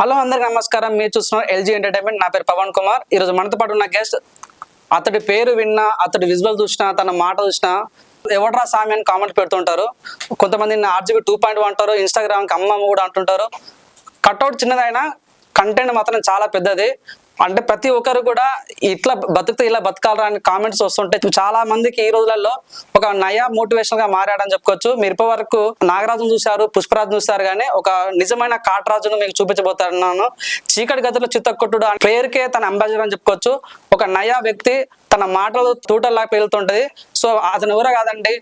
Hello అందరికి నమస్కారం. మీరు చూస్తున్నారు ఎల్జీ ఎంటర్టైన్మెంట్. నా పేరు పవన్ కుమార్. ఈరోజు మనతో పాటు ఉన్న గెస్ట్, అతడి పేరు విన్నా, అతడి విజువల్ చూసినా, తన మాట చూసినా ఎవడరా సామి అని కామెంట్ పెడుతుంటారు. కొంతమంది RGB 2.1 అంటారు, ఇన్స్టాగ్రామ్కి అమ్మ కూడా అంటుంటారు. కట్అవుట్ చిన్నదైనా కంటెంట్ మాత్రం చాలా పెద్దది. అంటే ప్రతి ఒక్కరు కూడా ఇట్లా బతుకుతూ ఇలా బతకాలరా అని కామెంట్స్ వస్తుంటాయి. చాలా మందికి ఈ రోజులలో ఒక నయా మోటివేషన్ గా మారాడని చెప్పుకోవచ్చు. మీరు ఇప్పటి వరకు నాగరాజును చూశారు, పుష్పరాజు చూశారు, కానీ ఒక నిజమైన కాటరాజును మీకు చూపించబోతున్నాను. చీకటి గదిలో చిత్తకొట్టుడు పేరుకే తన అంబాసిడర్ అని చెప్పుకోవచ్చు. ఒక నయా వ్యక్తి, తన మాటలు తూటల్లా పేలుతుంటది. సో అతను ఎవరో కాదండి,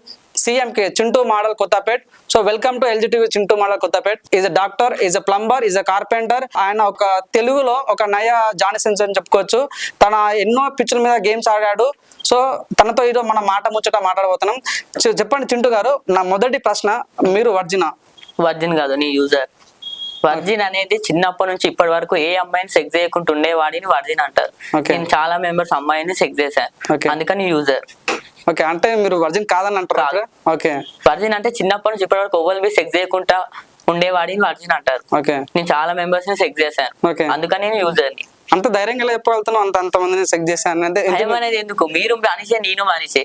CMK Chintu model Kothapet. So welcome to LGTV Chintu model Kothapet. Is a doctor, is a plumber, is a carpenter. ఆయన ఒక తెలుగులో ఒక నయా జానీ సిన్స్ అని చెప్పుకోవచ్చు. తన ఎన్నో పిచ్చుల మీద గేమ్స్ ఆడాడు. సో తనతో ఈరోజు మనం ముచ్చట మాట్లాడబోతున్నాం. చెప్పండి చింటూ గారు, నా మొదటి ప్రశ్న, మీరు వర్జిన్ కాదు, నీ యూజర్. వర్జిన్ అనేది చిన్నప్పటి నుంచి ఇప్పటి వరకు ఏ అమ్మాయిని సెక్స్ చేయకుండా ఉండేవాడిని వర్జిన్ అంటారు. నేను చాలా మెంబర్స్ అమ్మాయిని సెక్స్ చేశాను, అందుకని యూజర్. ఓకే, అంటే మీరు వర్జిన్ కాదని అంటారు. ఓకే, వర్జిన్ అంటే చిన్నప్పటి నుంచి ఇప్పటి వరకు ఎవరిని సెక్స్ చేయకుండా ఉండేవాడిని వర్జిన్ అంటారు. ఓకే, నేను చాలా మెంబర్స్ ని సెక్స్ చేశాను, అందుకని నేను యూజర్ ని. అంత ధైర్యంగా చెప్పగలుగుతున్నాం, అంత మందిని సెక్స్ చేశాను అంటే అనేది ఎందుకు? మీరు మనిషే, నేను మనిషే.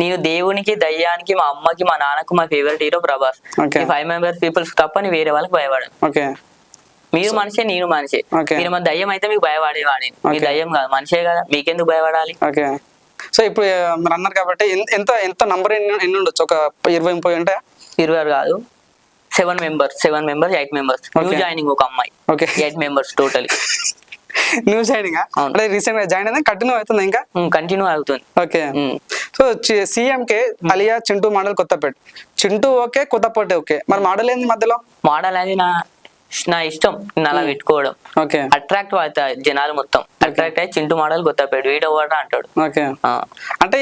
నేను దేవునికి, దయ్యానికి, మా అమ్మకి, మా నాన్నకు మా favourite hero Prabhas. 5 members peoples తప్ప నీ వేరే వాళ్ళకి భయపడను. మీరు మనిషే, నేను మనిషే. మీరు మన దయ్యం అయితే మీకు భయపడేవాడి, మీ దయ్యం కాదు, మనిషే కదా, మీకెందుకు భయపడాలి? సో ఇప్పుడు మీరు అన్నారు కాబట్టి ఎంత ఎంత నంబర్ ఎన్ని ఉండొచ్చు? ఒక 20-30 ఉంటాయా? 20 కాదు, 7 మెంబర్స్, 8 మెంబర్స్. న్యూ జాయినింగ్ ఒక అమ్మాయి. 8 మెంబర్స్ టోటల్. న్యూ జాయినింగ్ అంటే రీసెంట్ గా జాయిన్ అయినా కంటిన్యూ అవుతుంది? ఇంకా కంటిన్యూ అవుతుంది. Okay, so CMK alias Chintu model Kothapet. Chintu okay, Kothapeta okay, మరి మోడల్ ఏంది మధ్యలో? మోడల్ అది నా ఇష్టం, నేను అలా పెట్టుకోవడం. అట్రాక్ట్ అవుతాయి జనాలు, మొత్తం అట్రాక్ట్ అయ్యి చింటూ మోడల్ కొత్తపేట వీడియో కూడా అంటాడు. అంటే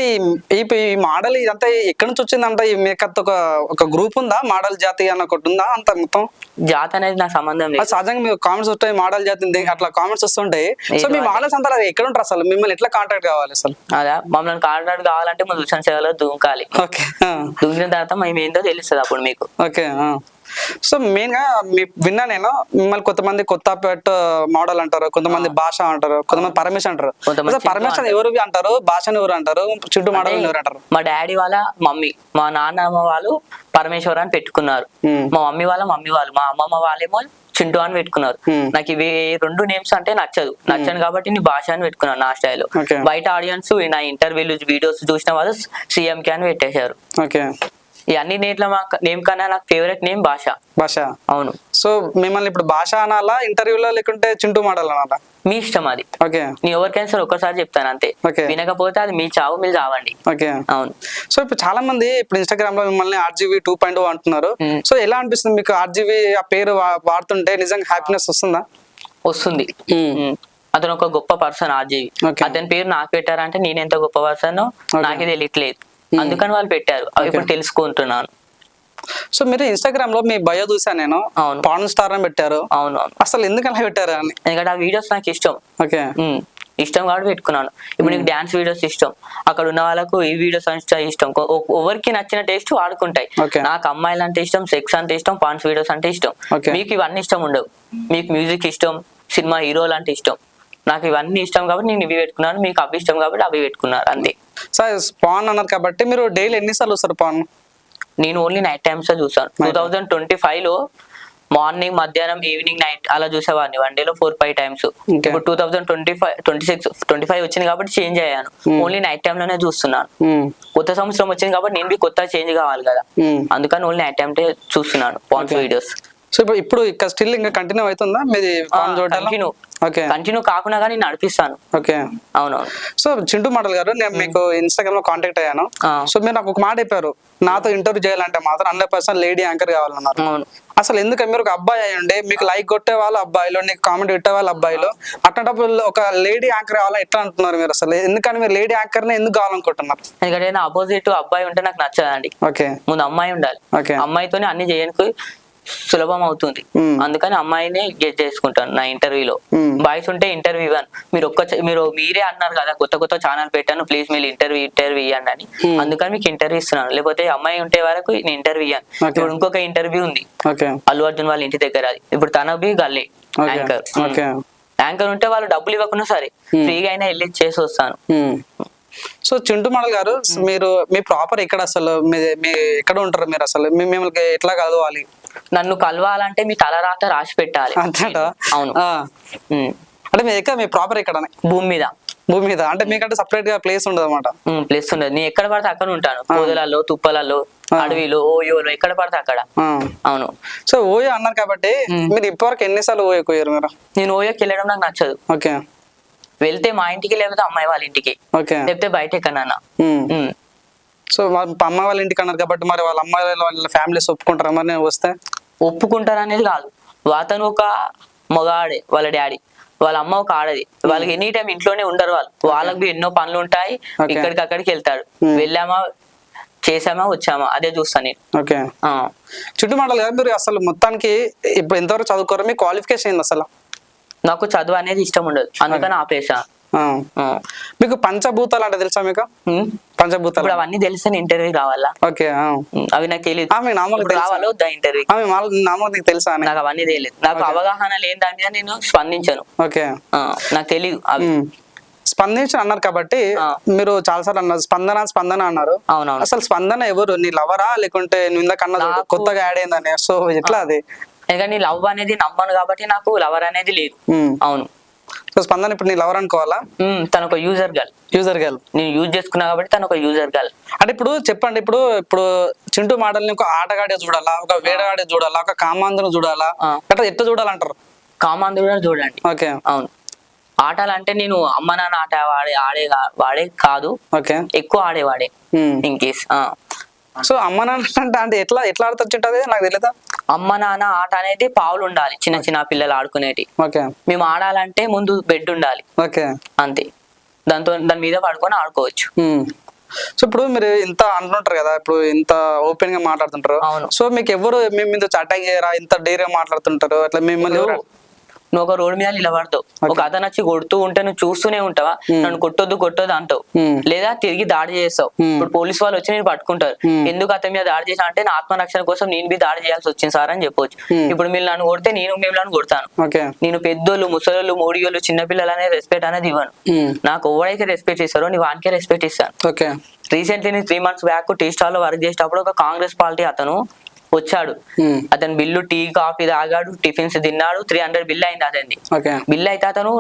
ఈ మోడల్ ఇదంతా ఎక్కడి నుంచి వచ్చింది? అంటే మీకు ఒక గ్రూప్ ఉందా, మోడల్ జాతి అని ఒకటి ఉందా? అంత మొత్తం జాతి అనేది నాకు సంబంధం లేదు. సహజంగా మీకు కామెంట్స్ వస్తాయి, మోడల్ జాతి అట్లా కామెంట్స్ వస్తుంటాయి. సో మీ మోడల్స్ అంతా ఎక్కడ ఉంటారు అసలు? మిమ్మల్ని ఎట్లా కాంటాక్ట్ కావాలి అసలు? అదా, మమ్మల్ని కాంటాక్ట్ కావాలంటే ముందు సుశాంత్ సేవలో దూకాలి. దూకిన తర్వాత మేము ఏందో తెలుస్తుంది అప్పుడు మీకు. ఓకే, సో మెయిన్ గా విన్నా నేను, మిమ్మల్ని కొంతమంది కొత్తపేట మోడల్ అంటారు, కొంతమంది భాష అంటారు, కొంతమంది పరమేశ్వర్ అంటారు. పరమేశ్వర్ ఎవరు అంటారు, భాషను ఎవరు అంటారు, చింటూ మోడల్ ఎవరు అంటారు? మా డాడీ వాళ్ళ మమ్మీ, మా నాన్నమ్మ వాళ్ళు పరమేశ్వర్ అని పెట్టుకున్నారు. మా మమ్మీ వాళ్ళు, మా అమ్మమ్మ వాళ్ళేమో చింటూ అని పెట్టుకున్నారు. నాకు ఇవి 2 నేమ్స్ అంటే నచ్చను కాబట్టి నేను భాష అని పెట్టుకున్నాను నా స్టైల్. బయట ఆడియన్స్ నా ఇంటర్వ్యూలు, వీడియోస్ చూసిన వాళ్ళు CMK అని పెట్టేశారు. ఈ అన్ని నేమ్ కన్నా నాకు ఫేవరెట్ నేమ్ భాష. అవును. సో మిమ్మల్ని ఇప్పుడు భాష అనాలా ఇంటర్వ్యూలో, లేకుంటే చింటూ మోడల్ అనాలా? మీ ఇష్టం అది. నేను ఎవరికైనా సరే ఒక్కసారి చెప్తాను అంతే, వినకపోతే అది మీ చావు, మీరు చావండి. అవును. సో ఇప్పుడు చాలా మంది ఇప్పుడు ఇన్స్టాగ్రామ్ లో మిమ్మల్ని RGB 2.0 అంటున్నారు. సో ఎలా అనిపిస్తుంది మీకు? RGB ఆ పేరు వాడుతుంటే నిజంగా హ్యాపీనెస్ వస్తుందా? వస్తుంది. అతను ఒక గొప్ప పర్సన్ RGB. అతని పేరు నాకు పెట్టారంటే నేను ఎంత గొప్ప పర్సన్ నాకే తెలియట్లేదు, అందుకని వాళ్ళు పెట్టారు. అవి ఇప్పుడు తెలుసుకుంటున్నాను. సో మీరు ఇన్స్టాగ్రామ్ లో మీ బయో చూసాను నేను, పాన్ స్టార్ అని పెట్టారు. అవును, అసలు ఎందుకు అలా పెట్టారు అని? ఎందుకంటే ఆ వీడియోస్ నాకు ఇష్టం. ఇష్టం కాబట్టి పెట్టుకున్నాను. ఇప్పుడు నీకు డాన్స్ వీడియోస్ ఇష్టం, అక్కడ ఉన్న వాళ్ళకు ఈ వీడియోస్ అంటే ఇష్టం. ఎవరికి నచ్చిన టేస్ట్ వాడుకుంటాయి. నాకు అమ్మాయిలు అంటే ఇష్టం, సెక్స్ అంటే ఇష్టం, పాన్స్ వీడియోస్ అంటే ఇష్టం. మీకు ఇవన్నీ ఇష్టం ఉండవు. మీకు మ్యూజిక్ ఇష్టం, సినిమా హీరోలు అంటే ఇష్టం. నాకు ఇవన్నీ ఇష్టం కాబట్టి నేను ఇవి పెట్టుకున్నాను, మీకు అవి ఇష్టం కాబట్టి అవి పెట్టుకున్నారు అంతే. సార్ పాన్ అన్నారు కాబట్టి మీరు డైలీ ఎన్నిసార్లు చూస్తారు పాన్? నేను ఓన్లీ నైట్ టైమ్స్ చూసాను. 2025 లో మార్నింగ్, మధ్యాహ్నం, ఈవినింగ్, నైట్ అలా చూసేవాడిని. 1 డేలో 4-5 టైమ్స్. ఇప్పుడు 2025 వచ్చింది కాబట్టి చేంజ్ అయ్యాను. ఓన్లీ నైట్ టైమ్ లోనే చూస్తున్నాను. కొత్త సంవత్సరం వచ్చింది కాబట్టి నేను కొత్త చేంజ్ కావాలి కదా, అందుకని ఓన్లీ నైట్ టైం చూస్తున్నాను పాన్స్ వీడియోస్. సో ఇప్పుడు ఇక్కడ స్టిల్ ఇంకా కంటిన్యూ అవుతుందా మీది? కంటిన్యూ కాకుండా కానీ నడిపిస్తాను. అవునవును. సో చింటూ మోడల్ గారు, నేను మీకు ఇన్స్టాగ్రామ్ లో కాంటాక్ట్ అయ్యాను. సో మీరు నాకు ఒక మాట చెప్పారు, నాతో ఇంటర్వ్యూ చేయాలంటే మాత్రం 100% లేడీ యాంకర్ కావాలన్నారు. అసలు ఎందుకంటే మీరు ఒక అబ్బాయి అయ్యండి, మీకు లైక్ కొట్టే వాళ్ళు అబ్బాయిలు, నీకు కామెంట్ పెట్టే వాళ్ళు అబ్బాయిలు, అట్లాంటప్పుడు ఒక లేడీ యాంకర్ కావాలని ఎట్లా అంటున్నారు మీరు? అసలు ఎందుకని మీరు లేడీ యాంకర్ ని ఎందుకు కావాలనుకుంటున్నారు? ఎందుకంటే ఆపోజిట్ అబ్బాయి ఉంటే నాకు నచ్చదండి. ముందు అమ్మాయి ఉండాలి. అమ్మాయితోనే అన్ని చేయడానికి సులభం అవుతుంది. అందుకని అమ్మాయినే గెట్ చేసుకుంటాను నా ఇంటర్వ్యూలో. బాయ్స్ ఉంటే ఇంటర్వ్యూ ఇవ్వను. మీరే అన్నారు కదా కొత్త ఛానల్ పెట్టాను ప్లీజ్ మీరు ఇంటర్వ్యూ ఇవ్వండి అని, అందుకని మీకు ఇంటర్వ్యూ ఇస్తున్నాను. లేకపోతే అమ్మాయి ఉంటే వరకు నేను ఇంటర్వ్యూ ఇవ్వను. ఇప్పుడు ఇంకొక ఇంటర్వ్యూ ఉంది అల్లు అర్జున్ వాళ్ళ ఇంటి దగ్గర, అది ఇప్పుడు తనకి గల్లే యాంకర్ ఉంటే వాళ్ళు డబ్బులు ఇవ్వకుండా సరే ఫ్రీగా అయినా వెళ్ళి చేసి వస్తాను. సో చింటూ మోడల్ గారు, మీరు మీ ప్రాపర్ ఎక్కడ, అసలు మీ ఎక్కడ ఉంటారు మీరు, అసలు మిమ్మల్ని ఎట్లా కలవాలి? నన్ను కలవాలంటే మీ తల రాత రాసి పెట్టాలి. అవును. అంటే మీ ప్రాపర్ ఎక్కడ? భూమి మీద. అంటే మీకంటే సపరేట్ గా ప్లేస్ ఉండదు అన్నమాట? ప్లేస్ ఉండదు. నేను ఎక్కడ పడితే అక్కడ ఉంటాను. పొదలలో, తుప్పలలో, అడవిలో, ఓయోలో ఎక్కడ పడితే అక్కడ. అవును. సో ఓయో అన్నారు కాబట్టి మీరు ఇప్పటివరకు ఎన్నిసార్లు ఓయోకి పోయారు మీరు? నేను ఓయోకి వెళ్ళడం నాకు నచ్చదు. ఓకే. వెళ్తే మా ఇంటికి, లేకపోతే అమ్మాయి వాళ్ళ ఇంటికి, లేకపోతే బయట ఎక్కడన్నా. సో అమ్మాయి వాళ్ళ ఇంటికి అన్నారు కాబట్టి మరి వాళ్ళ అమ్మాయి వాళ్ళ ఫ్యామిలీస్ ఒప్పుకుంటారా మరి నేను వస్తే? ఒప్పుకుంటారు అనేది కాదు, అతను ఒక మగాడే, వాళ్ళ డాడీ, వాళ్ళ అమ్మ ఒక ఆడది, వాళ్ళకి ఎనీ టైం ఇంట్లోనే ఉండరు. వాళ్ళకి ఎన్నో పనులు ఉంటాయి, ఇక్కడికి అక్కడికి వెళ్తాడు. వెళ్ళామా, చేసామా, వచ్చామా, అదే చూస్తాను నేను. ఓకే. చింటూ మోడల్ గారు, మీరు అసలు మొత్తానికి ఇప్పుడు ఎంతవరకు చదువుకోరు? మీ క్వాలిఫికేషన్ ఏంది అసలు? నాకు చదువు అనేది ఇష్టం ఉండదు, అందుకని ఆపేసా. మీకు పంచభూతాలు అంటే తెలుసా మీకు? పంచభూతాలు అవన్నీ తెలిస్తే ఇంటర్వ్యూ రావాలా? ఓకే. అవి నాకు తెలియదు. రావాలో ఇంటర్వ్యూ తెలుసా? నాకు అవన్నీ తెలియదు. నాకు అవగాహన లేని దాని మీద నేను స్పందించను. ఓకే. నాకు తెలియదు అవి. స్పందించి అన్నారు కాబట్టి మీరు చాలా సార్లు అన్నారు స్పందన అన్నారు. అవునవును. అసలు స్పందన ఎవరు? నీ లవరా లేకుంటే నువ్వు ఇందాకన్నా కొత్తగా యాడ్ అయిందని? సో ఎట్లా అది? ఎందుకంటే లవ్ అనేది నమ్మను కాబట్టి నాకు లవర్ అనేది లేదు. అవును. సో స్పందన ఇప్పుడు నీ లవర్ అనుకోవాలా? తన ఒక యూజర్ గర్ల్. నేను యూజ్ చేసుకున్నా కాబట్టి తన ఒక యూజర్ గర్ల్. అంటే ఇప్పుడు చెప్పండి, ఇప్పుడు చింటూ మోడల్ ని ఒక ఆటగాడే చూడాలా, ఒక వేడగాడే చూడాలా, ఒక కామాంధుని చూడాలా, అట్లా ఎట్లా చూడాలంటారు? కామాంధుడు చూడండి. ఓకే. అవును. ఆటలు అంటే నేను అమ్మ నాన్న ఆట వాడే కాదు, ఎక్కువ ఆడేవాడే ఇన్ కేస్. సో అమ్మ నాన్న అంటే ఎట్లా ఆడుతుంటది నాకు తెలియదా? అమ్మ నాన్న ఆట అనేది పావులు ఉండాలి, చిన్న పిల్లలు ఆడుకునేటి. మేము ఆడాలంటే ముందు బెడ్ ఉండాలి, అంతే. దాని మీద పడుకొని ఆడుకోవచ్చు. సో ఇప్పుడు మీరు ఇంత అంటుంటారు కదా, ఇప్పుడు ఇంత ఓపెన్ గా మాట్లాడుతుంటారు. సో మీకు ఎవరు మీ మీద అటాక్ చేయరా? ఇంత డేర్ గా మాట్లాడుతుంటారు, అట్లా మిమ్మల్ని నువ్వు ఒక రోడ్ మీద నిలబడతావు, ఒక అతను వచ్చి కొడుతూ ఉంటే నువ్వు చూస్తూనే ఉంటావా? నన్ను కొట్టొద్దు అంటావు, లేదా తిరిగి దాడి చేస్తావు. ఇప్పుడు పోలీస్ వాళ్ళు వచ్చి నేను పట్టుకుంటారు, ఎందుకు అతని మీద దాడి చేసా అంటే నా ఆత్మరక్షణ కోసం నేను దాడి చేయాల్సి వచ్చింది సార్ అని చెప్పొచ్చు. ఇప్పుడు మీరు నన్ను కొడితే నేను మిమ్మల్ని కొడతాను. నేను పెద్దోళ్ళు, ముసలోళ్ళు, మోడియోళ్ళు, చిన్నపిల్లలు అనేది రెస్పెక్ట్ అనేది ఇవ్వను. నాకు ఎవరైతే రెస్పెక్ట్ ఇస్తారో నీ వానికే రెస్పెక్ట్ ఇస్తాను. రీసెంట్లీ నేను 3 months బ్యాక్ టీ స్టాల్ లో వర్క్ చేసేటప్పుడు ఒక కాంగ్రెస్ పార్టీ అతను వచ్చాడు. అతను బిల్లు టీ కాఫీ తాగాడు, టిఫిన్స్ తిన్నాడు, 300 బిల్ అయింది అతన్ని. బిల్ అయితే అతను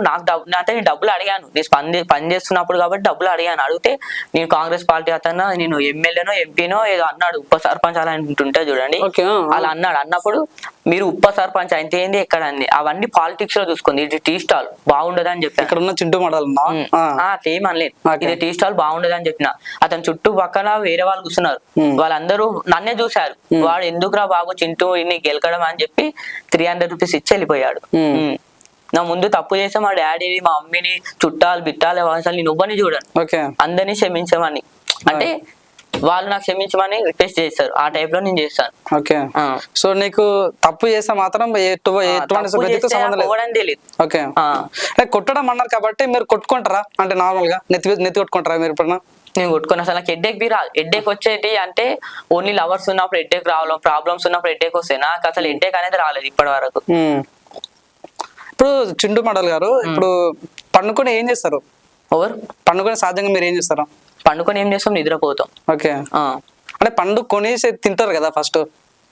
అతని డబ్బులు అడిగాను, నేను పని చేస్తున్నప్పుడు కాబట్టి డబ్బులు అడిగాను. అడిగితే నేను కాంగ్రెస్ పార్టీ అతను, నేను ఎమ్మెల్యేనో ఎంపీనో ఏదో అన్నాడు, ఉప సర్పంచ్ అలా అంటుంటే చూడండి, అలా అన్నాడు. అన్నప్పుడు మీరు ఉప సర్పంచ్ అయితే ఏంది ఎక్కడ అంది, అవన్నీ పాలిటిక్స్ లో చూసుకుంది. ఇది టీ స్టాల్ బాగుండదు అని చెప్పాను. చింటూ మోడల్ ఏం అనలేదు, ఇది టీ స్టాల్ బాగుండదు అని చెప్పిన. అతను చుట్టుపక్కల వేరే వాళ్ళు కూర్చున్నారు, వాళ్ళందరూ నన్నే చూశారు. వాడు ఎందుకురా బాబు చింటూ ఇన్ని గెలకడం అని చెప్పి 300 రూపీస్ ఇచ్చి వెళ్ళిపోయాడు. నా ముందు తప్పు చేస్తే మా డాడీని, మా మమ్మీని, చుట్టాలు బిట్టాలు అసలు నేను ఇవ్వని చూడను, అందరినీ క్షమించమని. అంటే వాళ్ళు నాకు క్షమించమని రిక్వెస్ట్ చేస్తారు, ఆ టైప్ లో నేను చేస్తాను. ఓకే. సో నీకు తప్పు చేస్తే మాత్రం కొట్టడం అన్నారు కాబట్టి మీరు కొట్టుకుంటారా? అంటే నార్మల్ గా నెత్తి కొట్టుకుంటారా మీరు ఇప్పుడు? నేను కొట్టుకుని అసలు నాకు హెడ్ఏక్ బి రాదు. హెడ్ఏక్ వచ్చేటి అంటే ఓన్లీ లవర్స్ ఉన్నప్పుడు హెడ్ఏక్ రావడం, ప్రాబ్లమ్స్ ఉన్నప్పుడు హెడ్ఏక్ వస్తాయి. నాకు అసలు హెడ్ఏక్ అనేది రాలేదు ఇప్పటి వరకు. ఇప్పుడు చింటూ మోడల్ గారు, ఇప్పుడు పండుకొని ఏం చేస్తారు? పండుకొని సహజంగా మీరు ఏం చేస్తారు? పండుకొని ఏం చేస్తాం, నిద్రపోతాం. ఓకే. అంటే పండుకొని తింటారు కదా ఫస్ట్?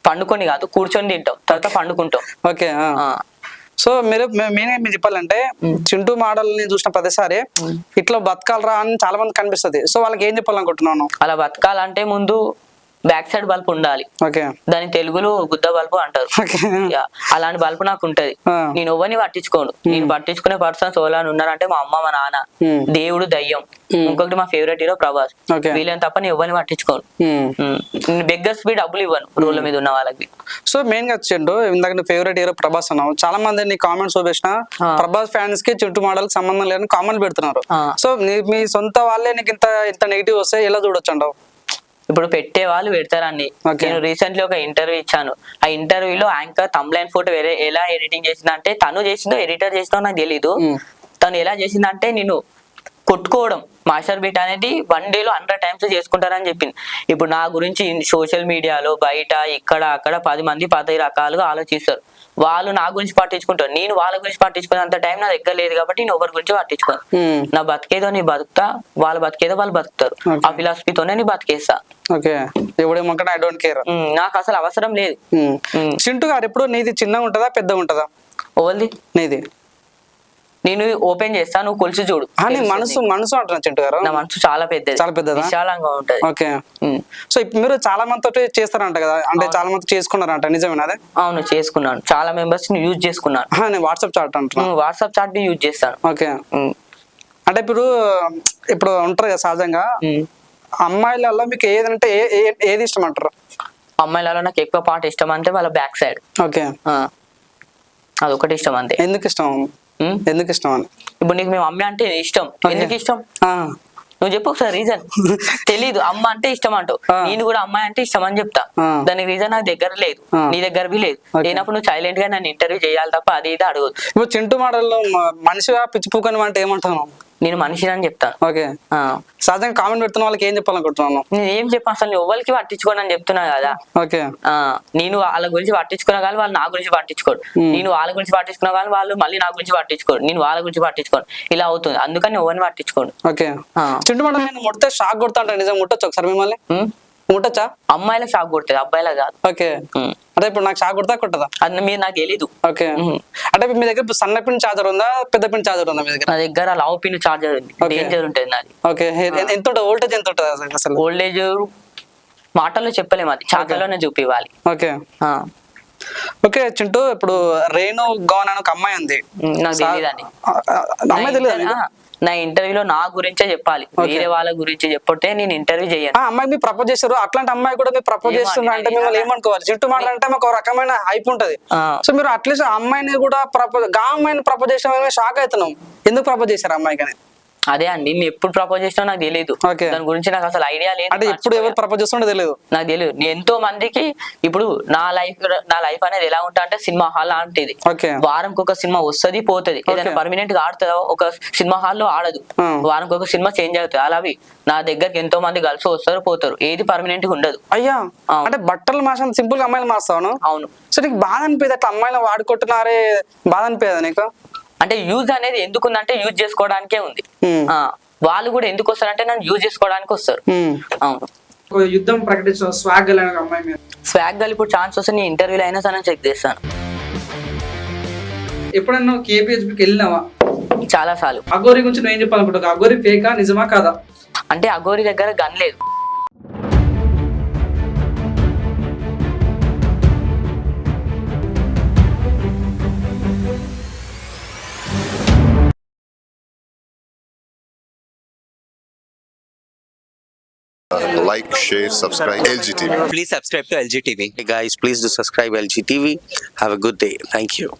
పండుకొని కాదు, కూర్చొని తింటాం, తర్వాత పండుకుంటాం. ఓకే. సో మీరు చెప్పాలంటే చింటూ మోడల్ ని చూసిన ప్రతిసారి ఇట్లా బతకాలరా అని చాలా మంది కనిపిస్తుంది. సో వాళ్ళకి ఏం చెప్పాలనుకుంటున్నాను? అలా బతకాలంటే ముందు బ్యాక్ సైడ్ బల్బ్ ఉండాలి, దాని తెలుగులో గుద్ద బల్బు అంటారు. అలాంటి బల్బు నాకు ఉంటది. నేను ఎవరిని పట్టించుకోను. నేను పట్టించుకునే పర్సన్స్ ఎవరైనా ఉన్నారంటే మా అమ్మ, మా నాన్న, దేవుడు, దయ్యం, ఇంకొకటి మా ఫేవరెట్ హీరో ప్రభాస్. వీళ్ళని తప్ప నేను ఎవరిని పట్టించుకోను. బెగ్గర్స్ బి డబ్బులు ఇవ్వను రోడ్ల మీద ఉన్న వాళ్ళకి. సో మెయిన్ గా చింటూ, ఇందాక ఫేవరెట్ హీరో ప్రభాస్ అన్నావు. చాలా మంది నీ కామెంట్స్ చూపించిన ప్రభాస్ ఫ్యాన్స్ కి చింటూ మోడల్ కి సంబంధం లేదని కామెంట్ పెడుతున్నారు. సో మీ సొంత వాళ్ళే నీకు ఇంత నెగిటివ్ వస్తే ఎలా చూడొచ్చు అంటావు? ఇప్పుడు పెట్టే వాళ్ళు పెడతారండి. Okay. నేను రీసెంట్లీ ఒక ఇంటర్వ్యూ ఇచ్చాను. ఆ ఇంటర్వ్యూలో యాంకర్ తమ్లైన్ ఫోటో వేరే ఎలా ఎడిటింగ్ చేసిందంటే, తను చేసిందో ఎడిటర్ చేసిందో నాకు తెలీదు. తను ఎలా చేసిందంటే, నేను కొట్టుకోవడం మాస్టర్ బీట్ అనేది 1 day లో 100 times చేసుకుంటారని చెప్పింది. ఇప్పుడు నా గురించి సోషల్ మీడియాలో బయట ఇక్కడ అక్కడ 10 మంది 10 రకాలుగా ఆలోచిస్తారు. వాళ్ళు నా గురించి పట్టించుకుంటారు, నేను వాళ్ళ గురించి పట్టించుకునేంత టైం నా దగ్గర లేదు కాబట్టి నేను ఎవరి గురించి పట్టించుకోను. నా బతికేదో నీ బతుకుతా, వాళ్ళ బతికేదో వాళ్ళు బతుకుతారు. ఆ ఫిలాసఫీతోనే నీ బతికేస్తా. ఓకే, ఎవడేమంటే ఐ డోంట్ కేర్. నాకు అసలు అవసరం లేదు. చింటూ గారు ఎప్పుడు నీది చిన్నగా ఉంటుందా పెద్దగా ఉంటుందా? ఓల్ది నీది నేను ఓపెన్ చేస్తా, నువ్వు కొలిసి చూడు. మనసు అంటున్నా చింటూ గారు. నా మనసు చాలా పెద్దది, చాలా పెద్దదా? విశాలంగా ఉంటది. ఓకే, సో మీరు చాలా మంది తోటి చేస్తారంట కదా, అంటే చాలా మంది చేసుకున్నారంట, నిజమేనా అది? అవును, చేసుకున్నాను. చాలా మెంబర్స్ ని యూజ్ చేసుకున్నాను. నేను వాట్సాప్ చాట్ అంటున్నా. వాట్సాప్ చాట్ యూజ్ చేస్తాను. ఓకే, అంటే ఇప్పుడు ఉంటారు కదా సహజంగా అమ్మాయిలలో మీకు ఏదంటే ఏది ఇష్టం అంటారు? అమ్మాయిలలో నాకు ఎక్కువ పార్ట్ ఇష్టం అంటే వాళ్ళ బ్యాక్ సైడ్. ఓకే, అదొకటి ఇష్టం అంతే. ఎందుకు ఇష్టం అని? ఇప్పుడు నీకు మేము అమ్మాయి అంటే ఇష్టం, ఎందుకు ఇష్టం నువ్వు చెప్పు ఒకసారి రీజన్. తెలీదు, అమ్మ అంటే ఇష్టం అంటావు, నేను కూడా అమ్మాయి అంటే ఇష్టం అని చెప్తా. దానికి రీజన్ నాకు దగ్గర లేదు, నీ దగ్గర బి లేదు. లేనప్పుడు నువ్వు సైలెంట్ గా నన్ను ఇంటర్వ్యూ చేయాలి తప్ప అది ఇది అడగదు. ఇప్పుడు చింటూ మాటల్లో మనిషిగా పిచ్చిపోకని అంటే ఏమంటాను? నేను మనిషిని అని చెప్తాను. ఓకే, సహజంగా కామెంట్ పెడుతున్న వాళ్ళకి ఏం చెప్పాలనుకుంటున్నాను? నేను ఏం చెప్పాను అసలు, నువ్వు ఎవరికి పట్టించుకోను అని చెప్తున్నా కదా. ఓకే, నేను వాళ్ళ గురించి పట్టించుకున్నా కానీ వాళ్ళు నా గురించి పట్టించుకోడు. నేను వాళ్ళ గురించి పట్టించుకున్నా కానీ వాళ్ళు మళ్ళీ నా గురించి పట్టించుకోడు. నేను వాళ్ళ గురించి పట్టించుకోను, ఇలా అవుతుంది. అందుకని ఎవరిని పట్టించుకోడు. ఓకే, చింటూ మాట నేను ముడితే షాక్ కొడతా అంటే నిజంగా ముట్టొచ్చు ఒకసారి మిమ్మల్ని? ముట్టచ్చా? అమ్మాయిలకు షాక్ కొడుతుంది, అబ్బాయిలా కాదు. ఓకే, అంటే ఇప్పుడు నాకు షాక్ కొడతా కొట్టదా? అది మీరు నాకు తెలీదు. ఓకే, అంటే మీ దగ్గర సన్న పిన్ చార్జర్ ఉందా పెద్ద పిన్ చార్జర్ ఉందా మీ దగ్గర? నా దగ్గర లావ్ పిన్ చార్జర్ ఉంది, డేంజర్ ఉంటుంది నాది. ఓకే, ఎంత ఉంటుంది వోల్టేజ్? ఎంత ఉంటుంది అసలు? వోల్టేజ్ మాటల్లో చెప్పలేము, అది చార్జర్లోనే చూపివ్వాలి. ఓకే, ఓకే చింటూ, ఇప్పుడు రేణు గౌన్ అని ఒక అమ్మాయి ఉంది, నాకు తెలియదండి. అమ్మాయి తెలియదు? నా ఇంటర్వ్యూలో నా గురించే చెప్పాలి, వేరే వాళ్ళ గురించి చెప్పితే నేను ఇంటర్వ్యూ చేయను. అమ్మాయి మీరు ప్రపోజ్ చేస్తారు, అట్లాంటి అమ్మాయి కూడా మీరు ప్రపోజ్ చేస్తున్నారు అంటే మిమ్మల్ని ఏమనుకోవాలి? చింటూ మాట్లాడంటే మాకు ఒక రకమైన హైప్ ఉంటది. సో మీరు అట్లీస్ట్ అమ్మాయిని కూడా అమ్మాయిని ప్రపోజ్ చేసిన షాక్ అవుతున్నాం, ఎందుకు ప్రపోజ్ చేశారు అమ్మాయికి? అదే అండి, నేను ఎప్పుడు ప్రపోజ్ చేసినా నాకు తెలియదు, దాని గురించి నాకు అసలు ఐడియా లేదు. అంటే ఇప్పుడు ఎవరు ప్రపోజ్ చేస్తుంటే తెలియదు, నాకు తెలియదు. నేను ఎంతో మందికి ఇప్పుడు నా లైఫ్ అనేది ఎలా ఉంటా అంటే సినిమా హాల్ లాంటిది. వారంకి ఒక సినిమా వస్తుంది పోతుంది, ఏదైనా పర్మనెంట్ గా ఆడుతుందా? ఒక సినిమా హాల్లో ఆడదు, వారంకి ఒక సినిమా చేంజ్ అవుతుంది. అలావి నా దగ్గరకి ఎంతో మంది గర్ల్స్ వస్తారు పోతారు, ఏది పర్మనెంట్ గా ఉండదు. అయ్యా, అంటే బట్టలు మార్చాను సింపుల్ గా అమ్మాయిలు మార్స్తాను. అవును. సో నీకు బాధ అనిపించదు అట్లా అమ్మాయిలు వాడుకుంటున్నారే, బాధ అనిపించదా నీకు? అంటే యూజ్ అనేది ఎందుకుందంటే యూజ్ చేసుకోవడానికే ఉంది. వాళ్ళు కూడా ఎందుకు వస్తారంటే నన్ను యూజ్ చేసుకోవడానికి వస్తారు. అవును, యుద్ధం ప్రకటించిన స్వాగ్ గర్ల్ అనే అమ్మాయి మీద స్వాగ్ గర్ల్ ఇప్పుడు ఛాన్స్ వస్తే నేను ఇంటర్వ్యూలో అయినా సరే చెక్ చేస్తాను. ఎప్పుడన్నా కేపీహెచ్బికి వెళ్ళినావా? చాలా సార్లు. అఘోరి గురించి నేను ఏం చెప్పాలనుకుంటా, అఘోరి ఫేకా నిజమా కాదా? అంటే అఘోరి దగ్గర గన్ లేదు. Like, share, subscribe LG TV. Please subscribe to LG TV. Hey guys, please do subscribe LG TV. Have a good day. Thank you.